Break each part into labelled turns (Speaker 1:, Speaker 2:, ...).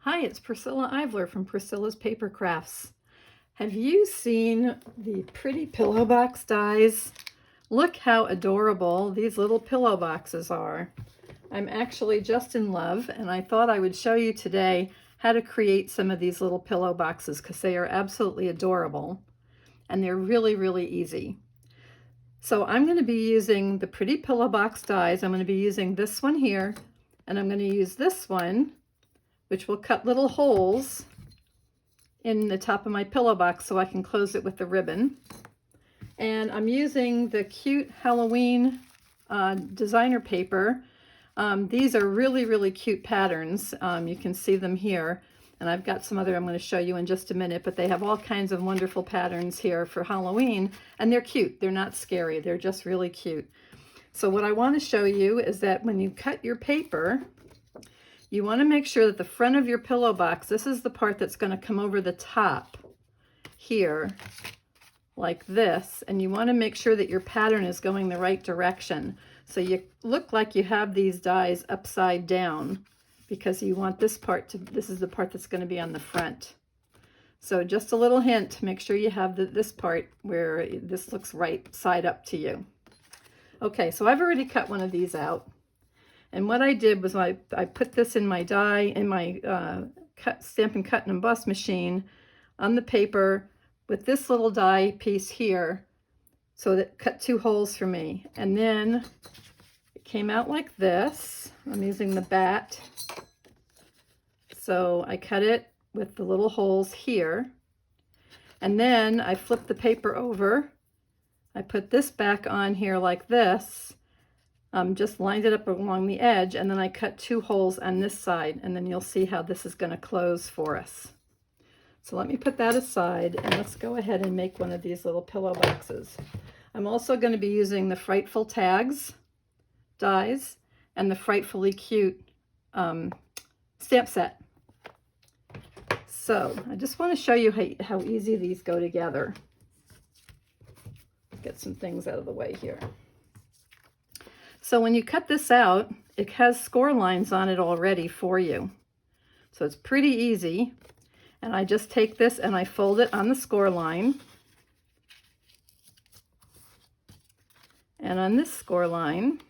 Speaker 1: Hi, it's Priscilla Ivler from Priscilla's Paper Crafts. Have you seen the Pretty Pillowbox dies? Look how adorable these little pillow boxes are. I'm actually just in love, and I thought I would show you today how to create some of these little pillow boxes because they are absolutely adorable and they're really, really easy. So I'm going to be using the Pretty Pillowbox dies. I'm going to be using this one here, and I'm going to use this one, which will cut little holes in the top of my pillow box so I can close it with the ribbon. And I'm using the cute Halloween designer paper. These are really, really cute patterns. You can see them here. And I've got some other I'm going to show you in just a minute, but they have all kinds of wonderful patterns here for Halloween. And they're cute. They're not scary. They're just really cute. So what I want to show you is that when you cut your paper, you want to make sure that the front of your pillow box, this is the part that's going to come over the top here, like this, and you want to make sure that your pattern is going the right direction. So you look like you have these dies upside down because you want this part to, this is the part that's going to be on the front. So just a little hint, make sure you have this part where this looks right side up to you. Okay, so I've already cut one of these out. And what I did was I put this in my die, in my Stampin' Cut and Emboss machine on the paper with this little die piece here. So that cut 2 holes for me. And then it came out like this. I'm using the bat. So I cut it with the little holes here. And then I flipped the paper over. I put this back on here like this. Just lined it up along the edge, and then I cut 2 holes on this side, and then you'll see how this is going to close for us. So let me put that aside, and let's go ahead and make one of these little pillow boxes. I'm also going to be using the Frightful Tags dies and the Frightfully Cute stamp set. So I just want to show you how easy these go together. Get some things out of the way here. So when you cut this out, it has score lines on it already for you. So it's pretty easy. And I just take this and I fold it on the score line. And on this score line,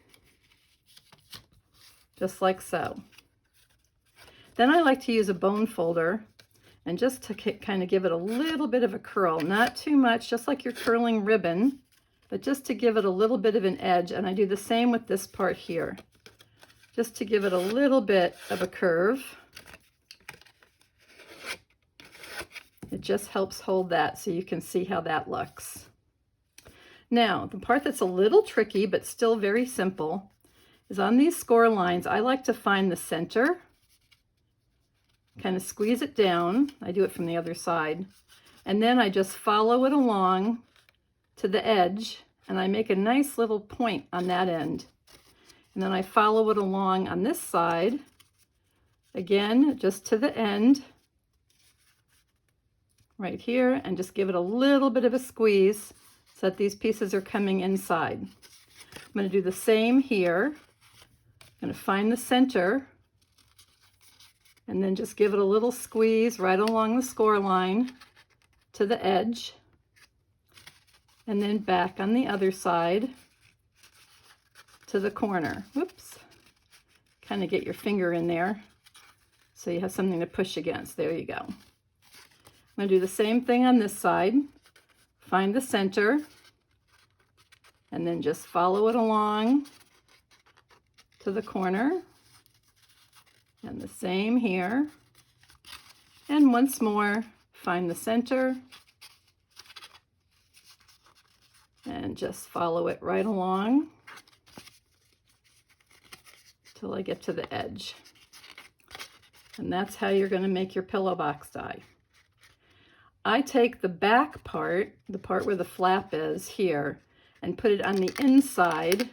Speaker 1: just like so. Then I like to use a bone folder and just to kind of give it a little bit of a curl, not too much, just like you're curling ribbon, but just to give it a little bit of an edge. And I do the same with this part here, just to give it a little bit of a curve. It just helps hold that so you can see how that looks. Now, the part that's a little tricky, but still very simple, is on these score lines, I like to find the center, kind of squeeze it down. I do it from the other side. And then I just follow it along to the edge, and I make a nice little point on that end. And then I follow it along on this side, again, just to the end, right here, and just give it a little bit of a squeeze so that these pieces are coming inside. I'm going to do the same here. I'm going to find the center, and then just give it a little squeeze right along the score line to the edge. And then back on the other side to the corner. Whoops. Kind of get your finger in there so you have something to push against. There you go. I'm going to do the same thing on this side. Find the center and then just follow it along to the corner. And the same here. And once more, find the center and just follow it right along till I get to the edge. And that's how you're going to make your pillow box die. I take the back part, the part where the flap is here, and put it on the inside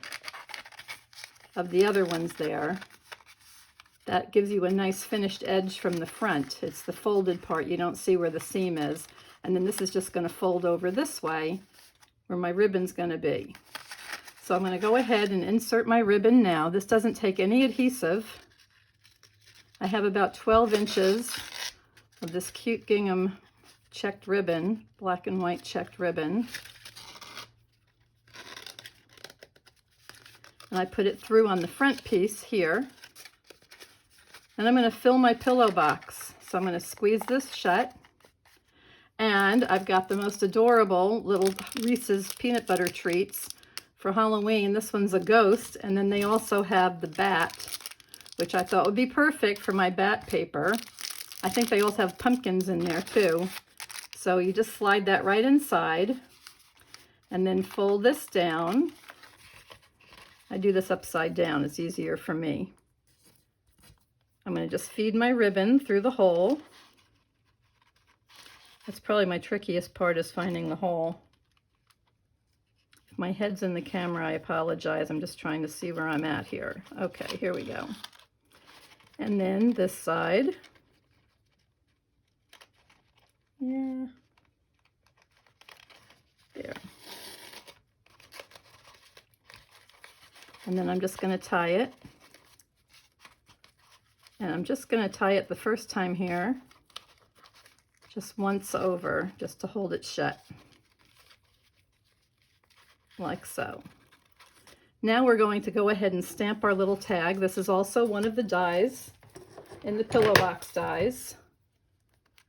Speaker 1: of the other ones there. That gives you a nice finished edge from the front. It's the folded part. You don't see where the seam is. And then this is just going to fold over this way where my ribbon's going to be. So I'm going to go ahead and insert my ribbon now. This doesn't take any adhesive. I have about 12 inches of this cute gingham checked ribbon, black and white checked ribbon. And I put it through on the front piece here. And I'm going to fill my pillow box. So I'm going to squeeze this shut. And I've got the most adorable little Reese's peanut butter treats for Halloween. This one's a ghost, and then they also have the bat, which I thought would be perfect for my bat paper. I think they also have pumpkins in there too. So you just slide that right inside and then fold this down. I do this upside down, it's easier for me. I'm going to just feed my ribbon through the hole. That's probably my trickiest part, is finding the hole. If my head's in the camera, I apologize. I'm just trying to see where I'm at here. Okay, here we go. And then this side. Yeah. There. And then I'm just going to tie it. And I'm just going to tie it the first time here, just once over, just to hold it shut, like so. Now we're going to go ahead and stamp our little tag. This is also one of the dies in the pillow box dies.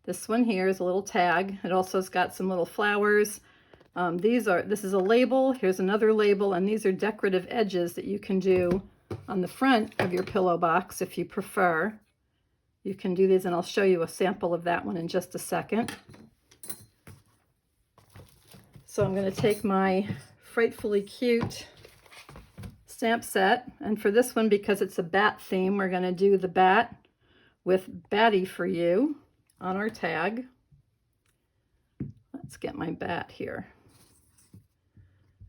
Speaker 1: This one here is a little tag. It also has got some little flowers. This is a label. Here's another label, and these are decorative edges that you can do on the front of your pillow box if you prefer. You can do these, and I'll show you a sample of that one in just a second. So I'm going to take my Frightfully Cute stamp set, and for this one, because it's a bat theme, we're going to do the bat with Batty for You on our tag. Let's get my bat here.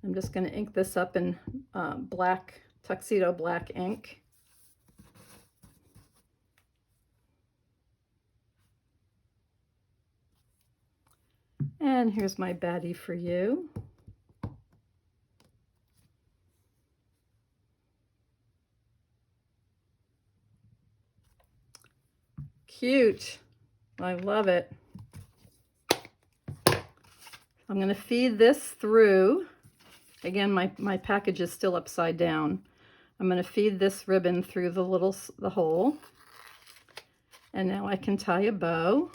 Speaker 1: I'm just going to ink this up in black, tuxedo black ink. And here's my Batty for You. Cute. I love it. I'm going to feed this through. Again, my package is still upside down. I'm going to feed this ribbon through the hole. And now I can tie a bow.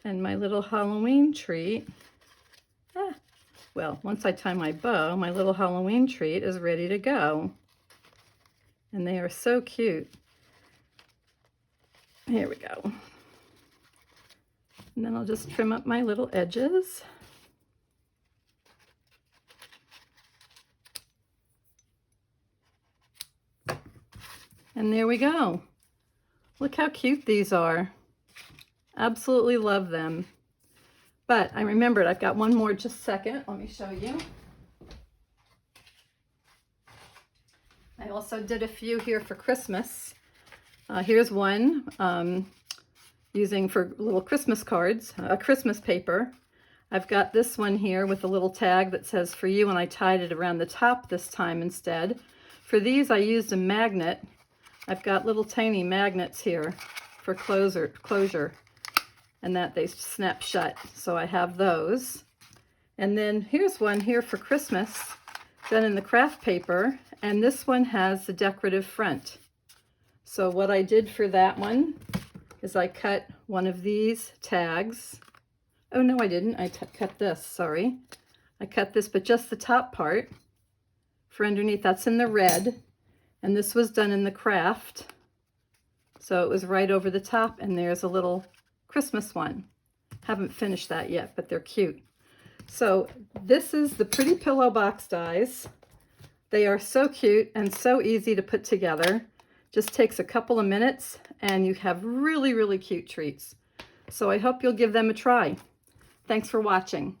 Speaker 1: And my little Halloween treat. Well, once I tie my bow, my little Halloween treat is ready to go. And they are so cute. Here we go. And then I'll just trim up my little edges. And there we go. Look how cute these are. Absolutely love them. But I remembered I've got one more, just a second. Let me show you. I also did a few here for Christmas. Here's one using for little Christmas cards, a Christmas paper. I've got this one here with a little tag that says for you, and I tied it around the top this time instead. For these, I used a magnet. I've got little tiny magnets here for closure, and that they snap shut. So I have those. And then here's one here for Christmas, done in the craft paper, and this one has the decorative front. So what I did for that one is I cut one of these tags. Oh, no, I didn't. I cut this, sorry. I cut this, but just the top part for underneath. That's in the red, and this was done in the craft. So it was right over the top, and there's a little Christmas one. Haven't finished that yet, but they're cute. So this is the Pretty Pillowbox dies. They are so cute and so easy to put together. Just takes a couple of minutes, and you have really, really cute treats. So I hope you'll give them a try. Thanks for watching.